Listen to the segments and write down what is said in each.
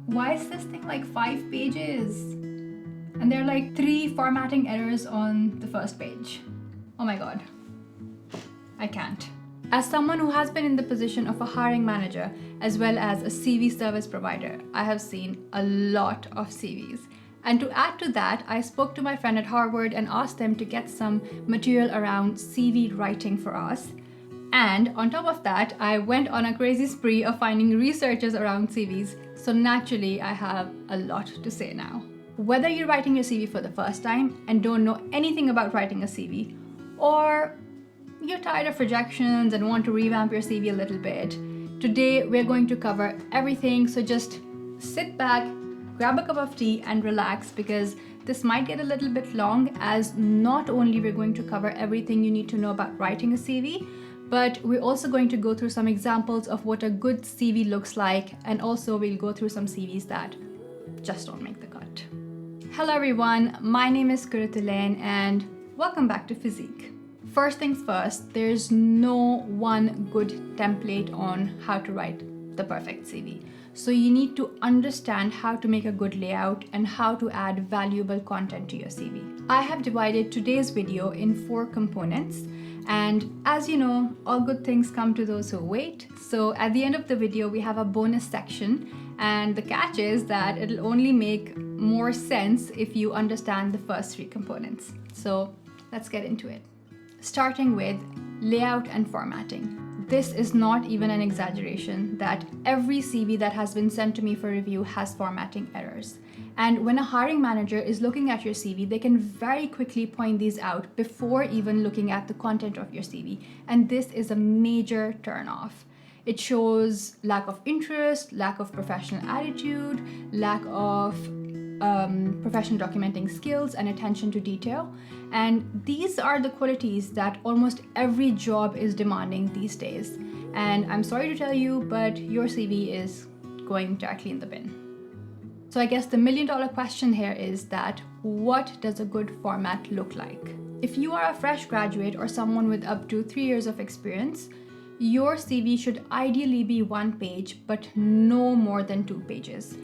Why is this thing like 5 pages? And there are like 3 formatting errors on the first page. Oh my god. I can't. As someone who has been in the position of a hiring manager as well as a CV service provider, I have seen a lot of CVs. And to add to that, I spoke to my friend at Harvard and asked them to get some material around CV writing for us. And on top of that, I went on a crazy spree of finding researchers around CVs. So naturally, I have a lot to say now. Whether you're writing your CV for the first time and don't know anything about writing a CV, or you're tired of rejections and want to revamp your CV a little bit, today we're going to cover everything. So just sit back, grab a cup of tea and relax, because this might get a little bit long, as not only we're going to cover everything you need to know about writing a CV, but we're also going to go through some examples of what a good CV looks like, and also we'll go through some CVs that just don't make the cut. Hello everyone, my name is Curate and welcome back to Physique. First things first, there's no one good template on how to write the perfect CV. So you need to understand how to make a good layout and how to add valuable content to your CV. I have divided today's video in 4 components, and as you know, all good things come to those who wait. So at the end of the video, we have a bonus section, and the catch is that it'll only make more sense if you understand the first 3 components. So let's get into it. Starting with layout and formatting. This is not even an exaggeration that every CV that has been sent to me for review has formatting errors. And when a hiring manager is looking at your CV, they can very quickly point these out before even looking at the content of your CV. And this is a major turnoff. It shows lack of interest, lack of professional attitude, lack of professional documenting skills and attention to detail. And these are the qualities that almost every job is demanding these days. And I'm sorry to tell you, but your CV is going directly in the bin. So I guess the million-dollar question here is that what does a good format look like? If you are a fresh graduate or someone with up to 3 years of experience, your CV should ideally be 1 page, but no more than 2 pages.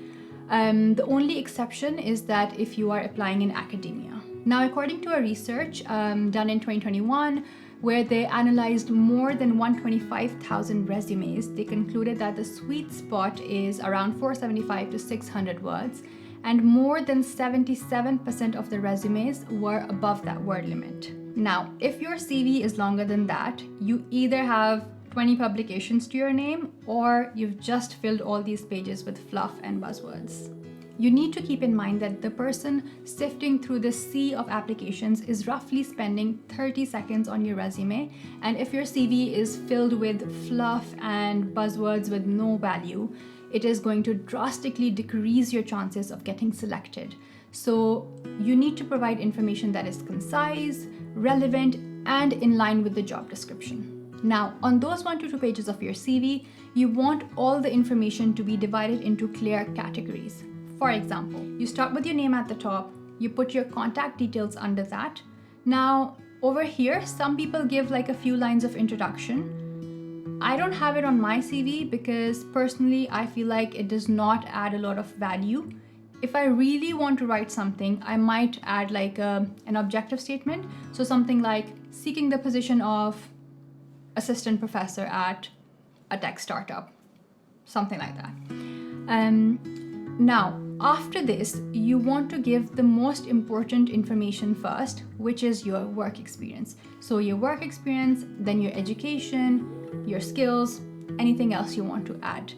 The only exception is that if you are applying in academia. Now, according to a research done in 2021, where they analyzed more than 125,000 resumes, they concluded that the sweet spot is around 475 to 600 words, and more than 77% of the resumes were above that word limit. Now, if your CV is longer than that, you either have 20 publications to your name, or you've just filled all these pages with fluff and buzzwords. You need to keep in mind that the person sifting through the sea of applications is roughly spending 30 seconds on your resume, and if your CV is filled with fluff and buzzwords with no value, it is going to drastically decrease your chances of getting selected. So you need to provide information that is concise, relevant, and in line with the job description. Now, on those 1 to 2 pages of your CV, you want all the information to be divided into clear categories. For example, you start with your name at the top, you put your contact details under that. Now, over here, some people give like a few lines of introduction. I don't have it on my CV because personally, I feel like it does not add a lot of value. If I really want to write something, I might add like an objective statement. So something like seeking the position of assistant professor at a tech startup, something like that. Now, after this, you want to give the most important information first, which is your work experience. So your work experience, then your education, your skills, anything else you want to add.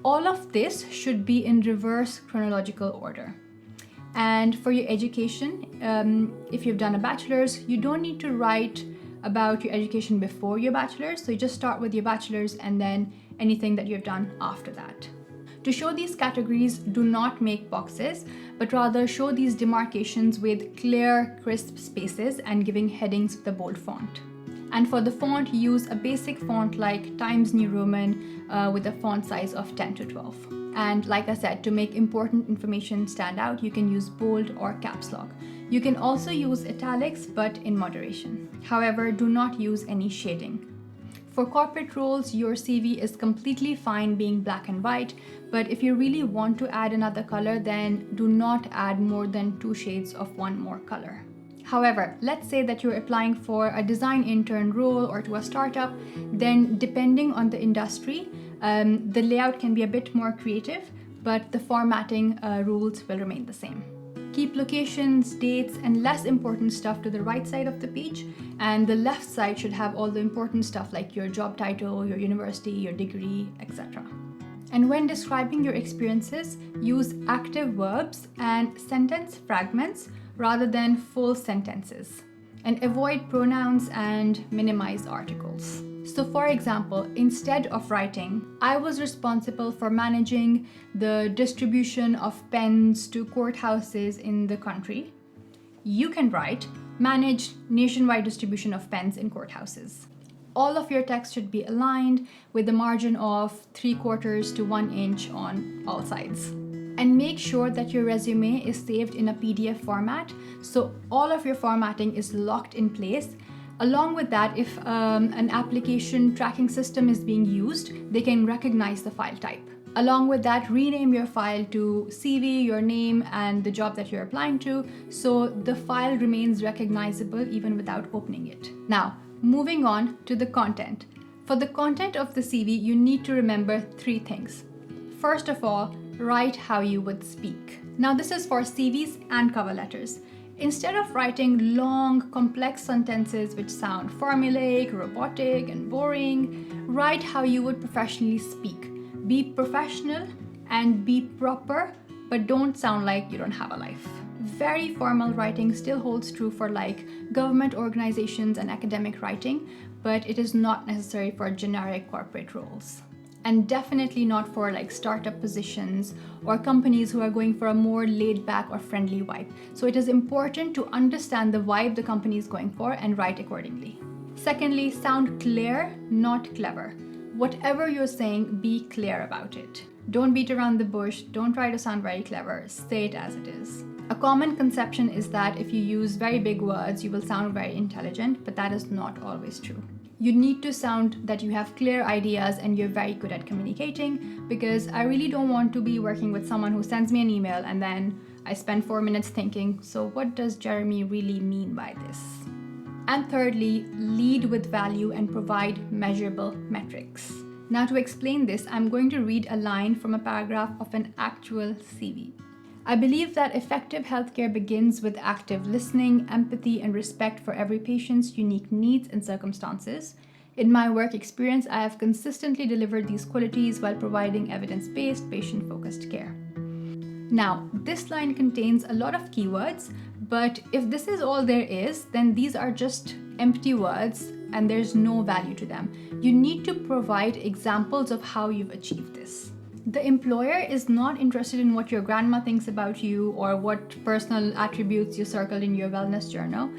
All of this should be in reverse chronological order. And for your education, if you've done a bachelor's, you don't need to write about your education before your bachelor's. So you just start with your bachelor's and then anything that you've done after that. To show these categories, do not make boxes, but rather show these demarcations with clear, crisp spaces and giving headings with a bold font. And for the font, use a basic font like Times New Roman with a font size of 10 to 12. And like I said, to make important information stand out, you can use bold or caps lock. You can also use italics, but in moderation. However, do not use any shading. For corporate roles, your CV is completely fine being black and white, but if you really want to add another color, then do not add more than 2 shades of one more color. However, let's say that you're applying for a design intern role or to a startup, then depending on the industry, the layout can be a bit more creative, but the formatting rules will remain the same. Keep locations, dates, and less important stuff to the right side of the page, and the left side should have all the important stuff like your job title, your university, your degree, etc. And when describing your experiences, use active verbs and sentence fragments rather than full sentences. And avoid pronouns and minimize articles. So for example, instead of writing, I was responsible for managing the distribution of pens to courthouses in the country, you can write, managed nationwide distribution of pens in courthouses. All of your text should be aligned with a margin of 3/4 to 1 inch on all sides. And make sure that your resume is saved in a PDF format, so all of your formatting is locked in place. Along with that, if an application tracking system is being used, they can recognize the file type. Along with that, rename your file to CV, your name, and the job that you're applying to, so the file remains recognizable even without opening it. Now, moving on to the content. For the content of the CV, you need to remember 3 things. First of all, write how you would speak. Now, this is for CVs and cover letters. Instead of writing long, complex sentences which sound formulaic, robotic, and boring, write how you would professionally speak. Be professional and be proper, but don't sound like you don't have a life. Very formal writing still holds true for like government organizations and academic writing, but it is not necessary for generic corporate roles. And definitely not for like startup positions or companies who are going for a more laid back or friendly vibe. So it is important to understand the vibe the company is going for and write accordingly. Secondly, sound clear, not clever. Whatever you're saying, be clear about it. Don't beat around the bush, don't try to sound very clever, say it as it is. A common conception is that if you use very big words, you will sound very intelligent, but that is not always true. You need to sound that you have clear ideas and you're very good at communicating, because I really don't want to be working with someone who sends me an email and then I spend 4 minutes thinking, so what does Jeremy really mean by this? And thirdly, lead with value and provide measurable metrics. Now to explain this, I'm going to read a line from a paragraph of an actual CV. I believe that effective healthcare begins with active listening, empathy, and respect for every patient's unique needs and circumstances. In my work experience, I have consistently delivered these qualities while providing evidence-based, patient-focused care. Now, this line contains a lot of keywords, but if this is all there is, then these are just empty words and there's no value to them. You need to provide examples of how you've achieved this. The employer is not interested in what your grandma thinks about you or what personal attributes you circled in your wellness journal.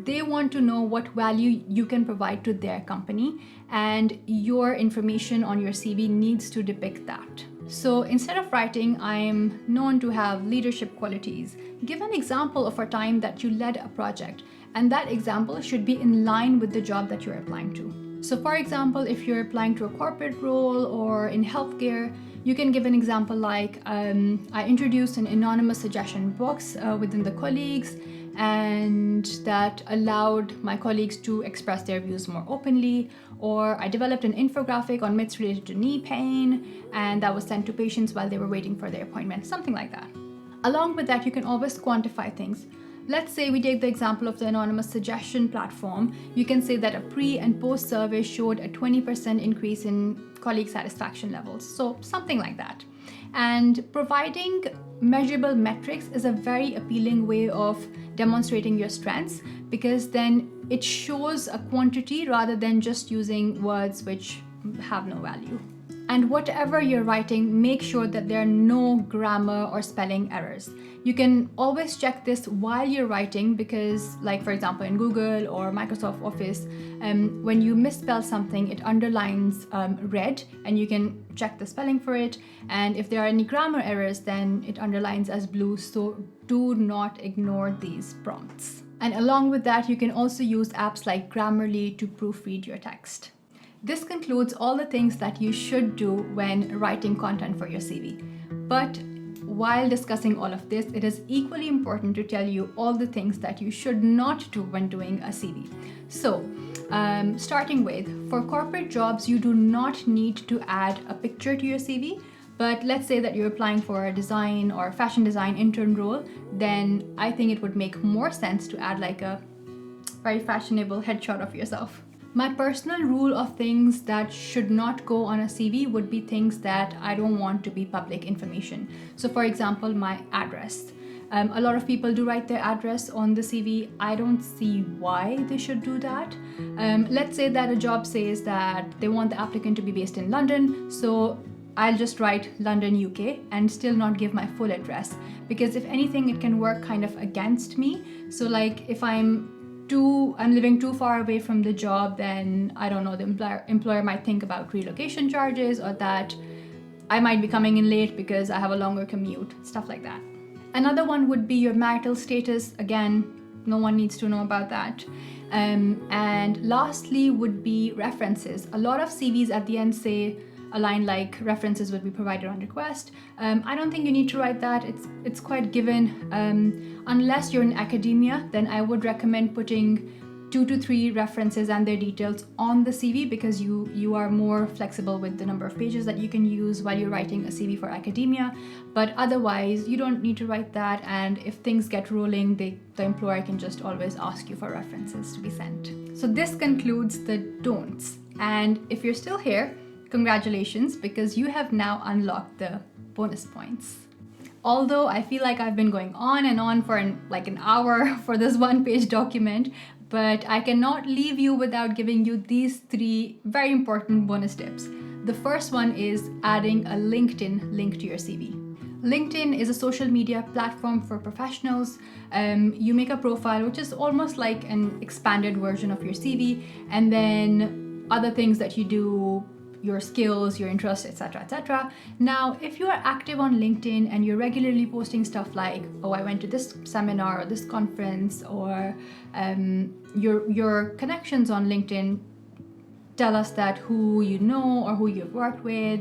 They want to know what value you can provide to their company, and your information on your CV needs to depict that. So instead of writing, I'm known to have leadership qualities, give an example of a time that you led a project, and that example should be in line with the job that you're applying to. So for example, if you're applying to a corporate role or in healthcare, you can give an example like, I introduced an anonymous suggestion box within the colleagues, and that allowed my colleagues to express their views more openly, or I developed an infographic on myths related to knee pain, and that was sent to patients while they were waiting for their appointment, something like that. Along with that, you can always quantify things. Let's say we take the example of the anonymous suggestion platform. You can say that a pre and post survey showed a 20% increase in colleague satisfaction levels. So something like that. And providing measurable metrics is a very appealing way of demonstrating your strengths, because then it shows a quantity rather than just using words which have no value. And whatever you're writing, make sure that there are no grammar or spelling errors. You can always check this while you're writing, because like for example in Google or Microsoft Office, when you misspell something, it underlines red and you can check the spelling for it. And if there are any grammar errors, then it underlines as blue. So do not ignore these prompts. And along with that, you can also use apps like Grammarly to proofread your text. This concludes all the things that you should do when writing content for your CV. But while discussing all of this, it is equally important to tell you all the things that you should not do when doing a CV. So, starting with, for corporate jobs, you do not need to add a picture to your CV. But let's say that you're applying for a design or fashion design intern role, then I think it would make more sense to add like a very fashionable headshot of yourself. My personal rule of things that should not go on a CV would be things that I don't want to be public information. So for example, my address. A lot of people do write their address on the CV. I don't see why they should do that. Let's say that a job says that they want the applicant to be based in London, so I'll just write London, UK and still not give my full address, because if anything, it can work kind of against me. So like if I'm living too far away from the job, then I don't know, the employer might think about relocation charges, or that I might be coming in late because I have a longer commute, stuff like that. Another one would be your marital status. Again, no one needs to know about that. And lastly would be references. A lot of CVs at the end say a line like references would be provided on request. I don't think you need to write that. It's quite given. Unless you're in academia, then I would recommend putting 2 to 3 references and their details on the CV, because you are more flexible with the number of pages that you can use while you're writing a CV for academia. But otherwise, you don't need to write that. And if things get rolling, the employer can just always ask you for references to be sent. So this concludes the don'ts. And if you're still here, congratulations, because you have now unlocked the bonus points. Although I feel like I've been going on and on for an hour for this 1-page document, but I cannot leave you without giving you these 3 very important bonus tips. The first one is adding a LinkedIn link to your CV. LinkedIn is a social media platform for professionals. You make a profile, which is almost like an expanded version of your CV, and then other things that you do, your skills, your interests, etc., etc. Now, if you are active on LinkedIn and you're regularly posting stuff like, oh, I went to this seminar or this conference, or your connections on LinkedIn tell us that who you know or who you've worked with.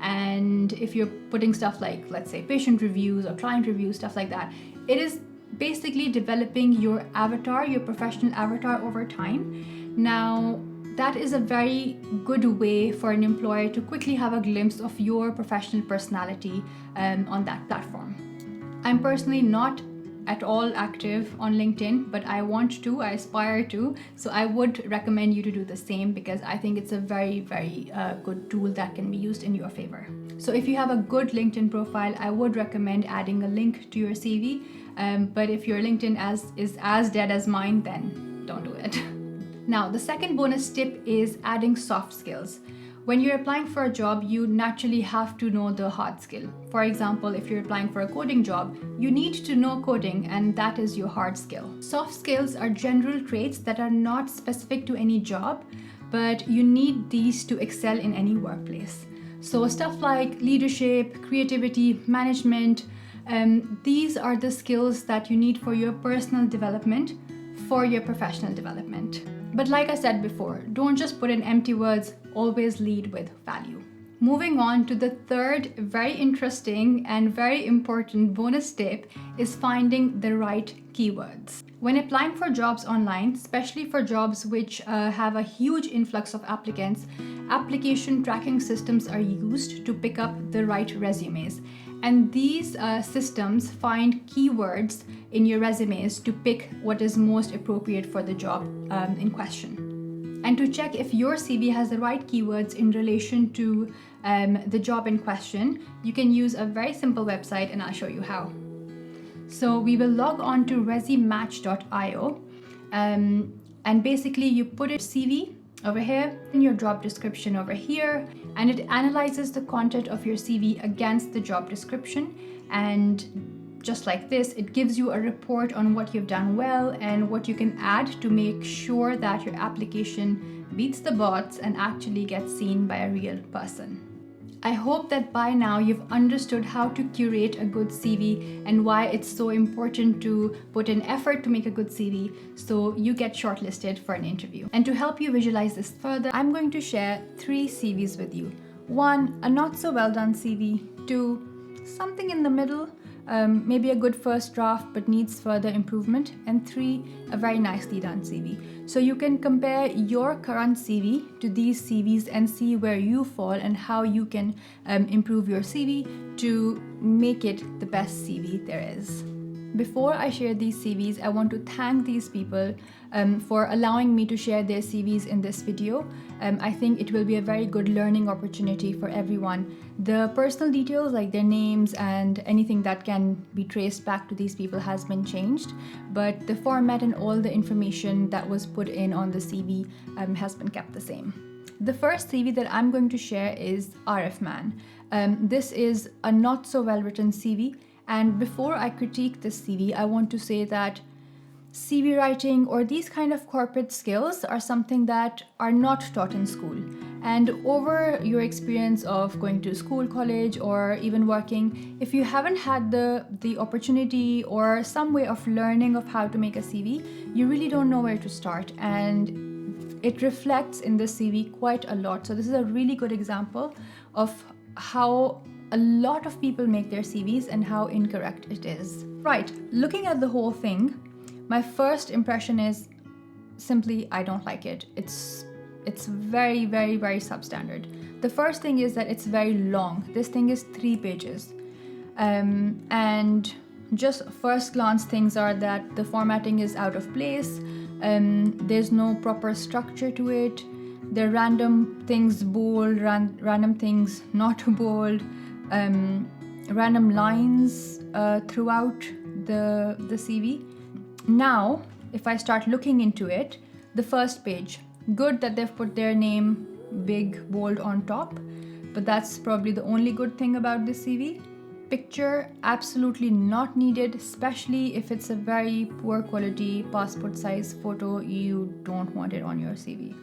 And if you're putting stuff like, let's say, patient reviews or client reviews, stuff like that, it is basically developing your avatar, your professional avatar over time. Now, that is a very good way for an employer to quickly have a glimpse of your professional personality on that platform. I'm personally not at all active on LinkedIn, but I want to, I aspire to. So I would recommend you to do the same, because I think it's a very, very good tool that can be used in your favor. So if you have a good LinkedIn profile, I would recommend adding a link to your CV. But if your LinkedIn is as dead as mine, then don't do it. Now, the second bonus tip is adding soft skills. When you're applying for a job, you naturally have to know the hard skill. For example, if you're applying for a coding job, you need to know coding, and that is your hard skill. Soft skills are general traits that are not specific to any job, but you need these to excel in any workplace. So stuff like leadership, creativity, management, these are the skills that you need for your personal development, for your professional development. But like I said before, don't just put in empty words, always lead with value. Moving on to the third very interesting and very important bonus tip is finding the right keywords. When applying for jobs online, especially for jobs which have a huge influx of applicants, application tracking systems are used to pick up the right resumes. And these systems find keywords in your resumes to pick what is most appropriate for the job in question. And to check if your CV has the right keywords in relation to the job in question, you can use a very simple website, and I'll show you how. So we will log on to resumatch.io, and basically you put a CV over here, in your job description over here, and it analyzes the content of your CV against the job description. And just like this, it gives you a report on what you've done well and what you can add to make sure that your application beats the bots and actually gets seen by a real person. I hope that by now you've understood how to curate a good CV and why it's so important to put in effort to make a good CV so you get shortlisted for an interview. And to help you visualize this further, I'm going to share 3 CVs with you. 1, a not so well done CV. 2, something in the middle, maybe a good first draft but needs further improvement. And 3, a very nicely done CV. So you can compare your current CV to these CVs and see where you fall and how you can improve your CV to make it the best CV there is. Before I share these CVs, I want to thank these people for allowing me to share their CVs in this video. I think it will be a very good learning opportunity for everyone. The personal details like their names and anything that can be traced back to these people has been changed, but the format and all the information that was put in on the CV has been kept the same. The first CV that I'm going to share is RF Man. This is a not so well written CV. And before I critique this CV, I want to say that CV writing or these kind of corporate skills are something that are not taught in school. And over your experience of going to school, college, or even working, if you haven't had the opportunity or some way of learning of how to make a CV, you really don't know where to start. And it reflects in the CV quite a lot. So this is a really good example of how a lot of people make their CVs and how incorrect it is. Right, looking at the whole thing, my first impression is simply I don't like it. It's very, very, very substandard. The first thing is that it's very long. This thing is 3 pages. And just first glance things are that the formatting is out of place. There's no proper structure to it. There are random things bold, random things not bold. Random lines throughout the CV. Now, if I start looking into it, the first page, good that they've put their name big, bold on top, but that's probably the only good thing about this CV. Picture, absolutely not needed, especially if it's a very poor quality passport size photo, you don't want it on your CV.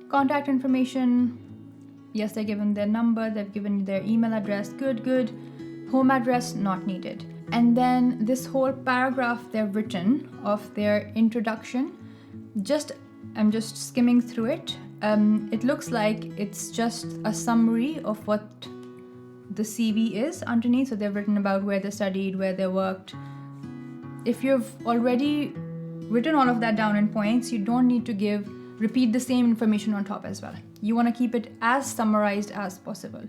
Contact information, yes, they're given their number, they've given their email address, good. Home address, not needed. And then this whole paragraph they've written of their introduction, I'm just skimming through it. It looks like it's just a summary of what the CV is underneath. So they've written about where they studied, where they worked. If you've already written all of that down in points, you don't need to repeat the same information on top as well. You want to keep it as summarized as possible.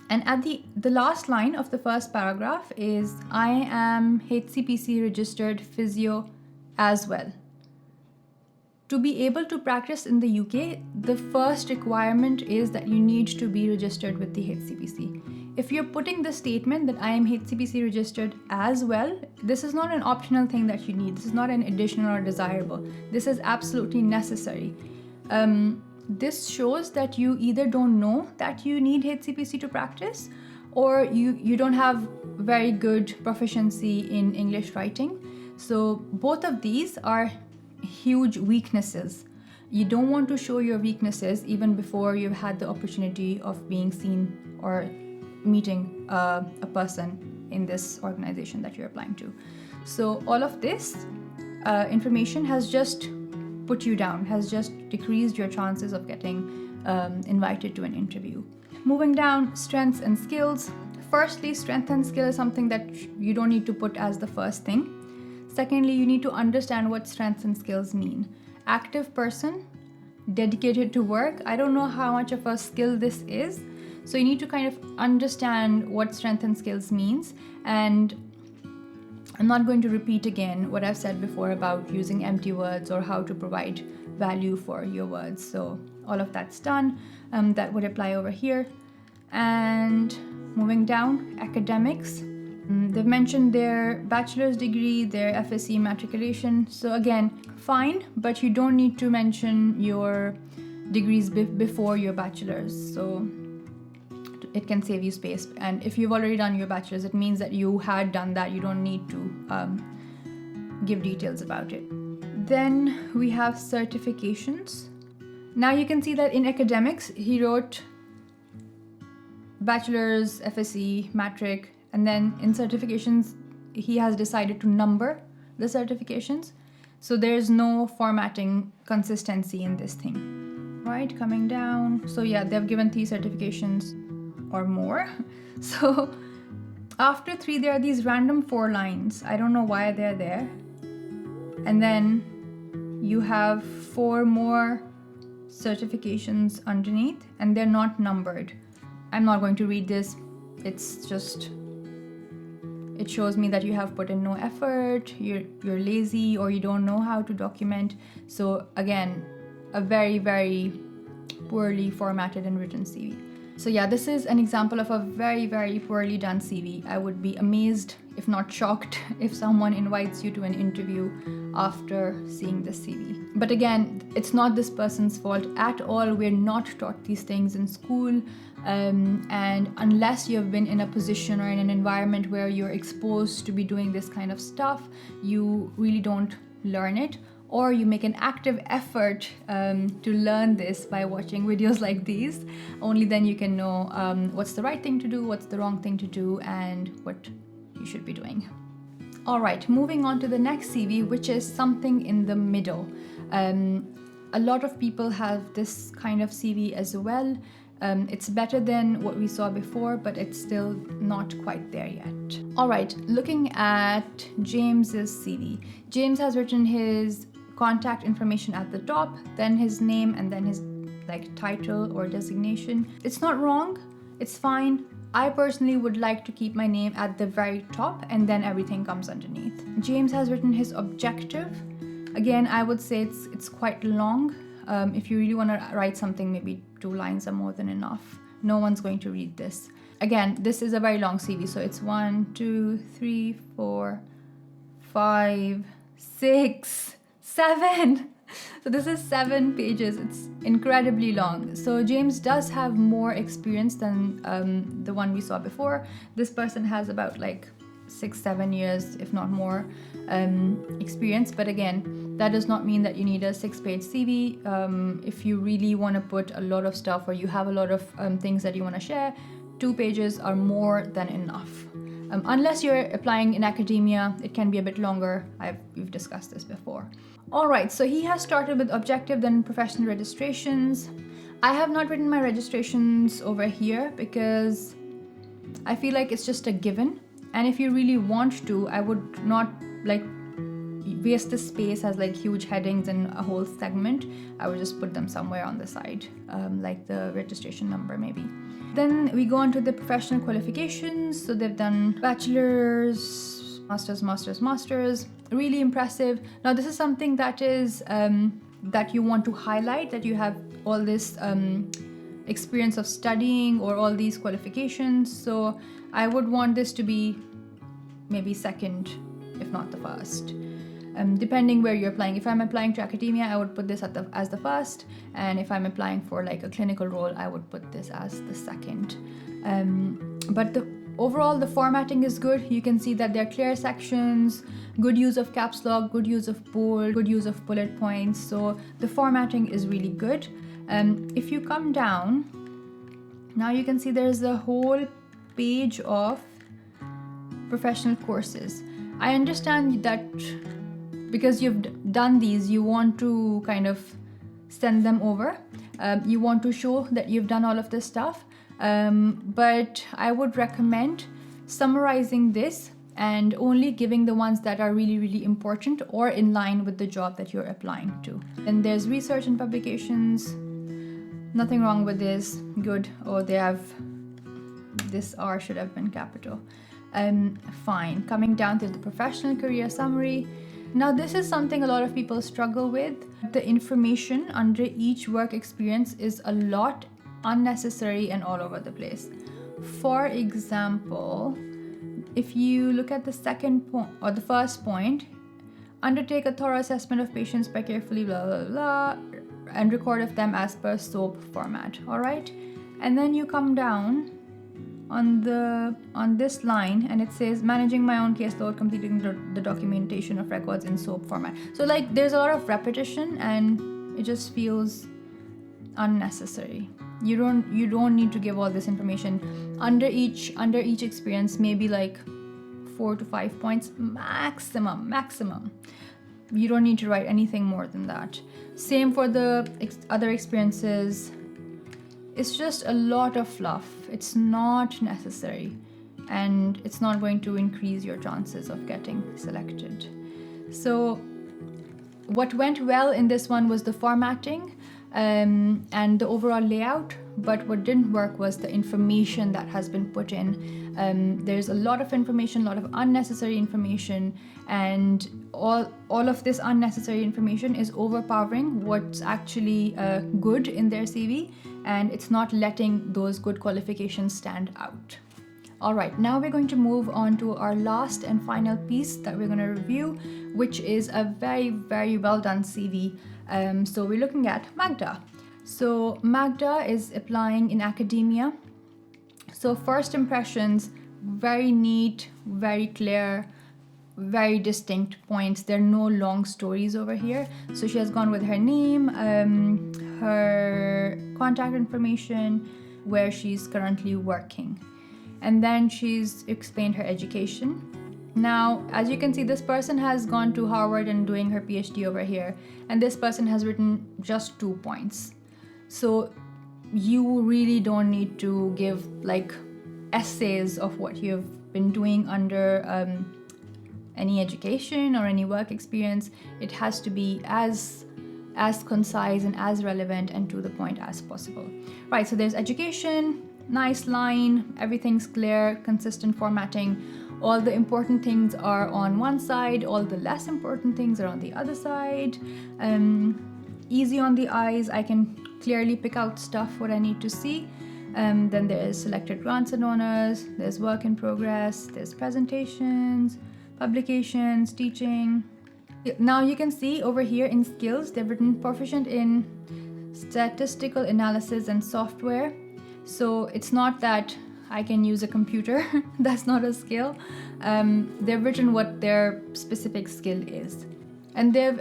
And at the last line of the first paragraph is, I am HCPC registered physio as well. To be able to practice in the UK, the first requirement is that you need to be registered with the HCPC. If you're putting the statement that I am HCPC registered as well, this is not an optional thing that you need. This is not an additional or desirable. This is absolutely necessary. This shows that you either don't know that you need HCPC to practice, or you don't have very good proficiency in English writing. So both of these are huge weaknesses. You don't want to show your weaknesses even before you've had the opportunity of being seen or meeting a person in this organization that you're applying to. So all of this information has just put you down, has just decreased your chances of getting invited to an interview. Moving down, strengths and skills. Firstly, strength and skill is something that you don't need to put as the first thing. Secondly, you need to understand what strengths and skills mean. Active person, dedicated to work. I don't know how much of a skill this is. So you need to kind of understand what strength and skills means. And I'm not going to repeat again what I've said before about using empty words or how to provide value for your words. So all of that's done. That would apply over here. And moving down, academics. They've mentioned their bachelor's degree, their FSC matriculation. So again, fine, but you don't need to mention your degrees before your bachelor's. So it can save you space. And if you've already done your bachelor's, it means that you had done that. You don't need to give details about it. Then we have certifications. Now you can see that in academics, he wrote bachelor's, FSC, matric, and then in certifications, he has decided to number the certifications. So there's no formatting consistency in this thing. Right, coming down. So yeah, they've given 3 certifications or more. So after 3, there are these random 4 lines. I don't know why they're there. And then you have 4 more certifications underneath, and they're not numbered. I'm not going to read this. It's just, it shows me that you have put in no effort, you're lazy, or you don't know how to document. So again, a very, very poorly formatted and written CV. So yeah, this is an example of a very, very poorly done CV. I would be amazed, if not shocked, if someone invites you to an interview after seeing this CV. But again, it's not this person's fault at all. We're not taught these things in school. And unless you've been in a position or in an environment where you're exposed to be doing this kind of stuff, you really don't learn it. Or you make an active effort to learn this by watching videos like these. Only then you can know what's the right thing to do, what's the wrong thing to do, and what you should be doing. All right, moving on to the next CV, which is something in the middle. A lot of people have this kind of CV as well. It's better than what we saw before, but it's still not quite there yet. All right, looking at James's CV. James has written his contact information at the top, then his name, and then his title or designation. It's not wrong, it's fine. I personally would like to keep my name at the very top, and then everything comes underneath. James has written his objective. Again, I would say it's quite long. If you really want to write something, maybe 2 lines are more than enough. No one's going to read this. Again, this is a very long CV, so it's 1, 2, 3, 4, 5, 6, 7. So this is 7 pages. It's incredibly long. So James does have more experience than the one we saw before. This person has about 6-7 years, if not more, experience. But again, that does not mean that you need a 6-page CV. If you really want to put a lot of stuff, or you have a lot of things that you want to share, 2 pages are more than enough. Unless you're applying in academia, it can be a bit longer. We've discussed this before. All right, so he has started with objective, then professional registrations. I have not written my registrations over here because I feel like it's just a given. And if you really want to, I would not waste the space as huge headings and a whole segment. I would just put them somewhere on the side, like the registration number maybe. Then we go on to the professional qualifications. So they've done bachelor's, master's. Really impressive. Now this is something that is that you want to highlight, that you have all this experience of studying or all these qualifications. So I would want this to be maybe second, if not the first. Depending where you're applying. If I'm applying to academia, I would put this as the first, and if I'm applying for a clinical role, I would put this as the second. But overall, the formatting is good. You can see that there are clear sections, good use of caps lock, good use of bold, good use of bullet points. So the formatting is really good. If you come down, now you can see there's a whole page of professional courses. I understand that because you've done these, you want to kind of send them over. You want to show that you've done all of this stuff. But I would recommend summarizing this and only giving the ones that are really, really important or in line with the job that you're applying to. And there's research and publications. Nothing wrong with this. Good. Oh, they have, this R should have been capital. Fine. Coming down to the professional career summary. Now this is something a lot of people struggle with. The information under each work experience is a lot unnecessary and all over the place. For example, if you look at the second point or the first point, undertake a thorough assessment of patients by carefully blah blah blah and record of them as per SOAP format. All right, and then you come down on this line and it says managing my own caseload, completing the documentation of records in SOAP format. So there's a lot of repetition and it just feels unnecessary. You don't need to give all this information. Under each experience, maybe like 4 to 5 points maximum. You don't need to write anything more than that. Same for the other experiences. It's just a lot of fluff. It's not necessary, and it's not going to increase your chances of getting selected. So what went well in this one was the formatting and the overall layout, but what didn't work was the information that has been put in. There's a lot of information, a lot of unnecessary information, and all of this unnecessary information is overpowering what's actually good in their CV, and it's not letting those good qualifications stand out. All right, now we're going to move on to our last and final piece that we're going to review, which is a very, very well done CV. So we're looking at Magda. So Magda is applying in academia. So first impressions, very neat, very clear, very distinct points. There are no long stories over here. So she has gone with her name, her contact information, where she's currently working. And then she's explained her education. Now, as you can see, this person has gone to Harvard and doing her PhD over here, and this person has written just 2 points. So you really don't need to give like essays of what you've been doing under any education or any work experience. It has to be as concise and as relevant and to the point as possible. Right, so there's education, nice line, everything's clear, consistent formatting. All the important things are on one side, all the less important things are on the other side. Easy on the eyes, I can clearly pick out stuff what I need to see. Then there's selected grants and honors, there's work in progress, there's presentations, publications, teaching. Now you can see over here in skills, they've written proficient in statistical analysis and software. So it's not that I can use a computer. That's not a skill. They've written what their specific skill is. And they've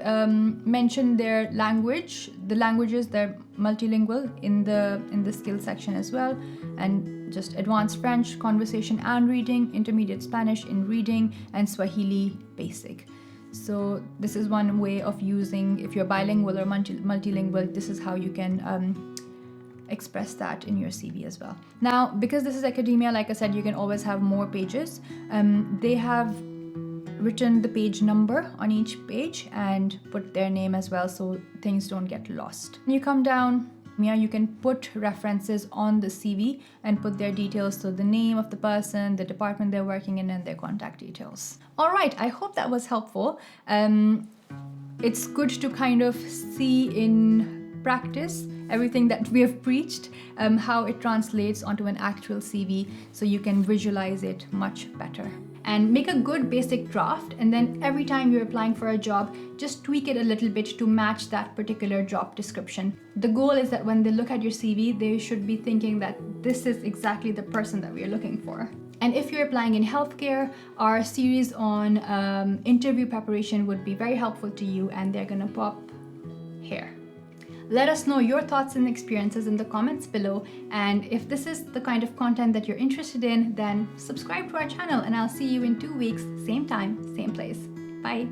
mentioned their language. The languages, they're multilingual in the skill section as well. And just advanced French, conversation and reading, intermediate Spanish in reading, and Swahili basic. So this is one way of using, if you're bilingual or multilingual, this is how you can express that in your CV as well. Now, because this is academia, like I said, you can always have more pages. They have written the page number on each page and put their name as well, so things don't get lost. When you come down, you can put references on the CV and put their details, so the name of the person, the department they're working in, and their contact details. All right, I hope that was helpful. It's good to kind of see in practice everything that we have preached, how it translates onto an actual CV, so you can visualize it much better. And make a good basic draft, and then every time you're applying for a job, just tweak it a little bit to match that particular job description. The goal is that when they look at your CV, they should be thinking that this is exactly the person that we are looking for. And if you're applying in healthcare, our series on interview preparation would be very helpful to you, and they're gonna pop here. Let us know your thoughts and experiences in the comments below, and if this is the kind of content that you're interested in, then subscribe to our channel, and I'll see you in 2 weeks, same time, same place. Bye.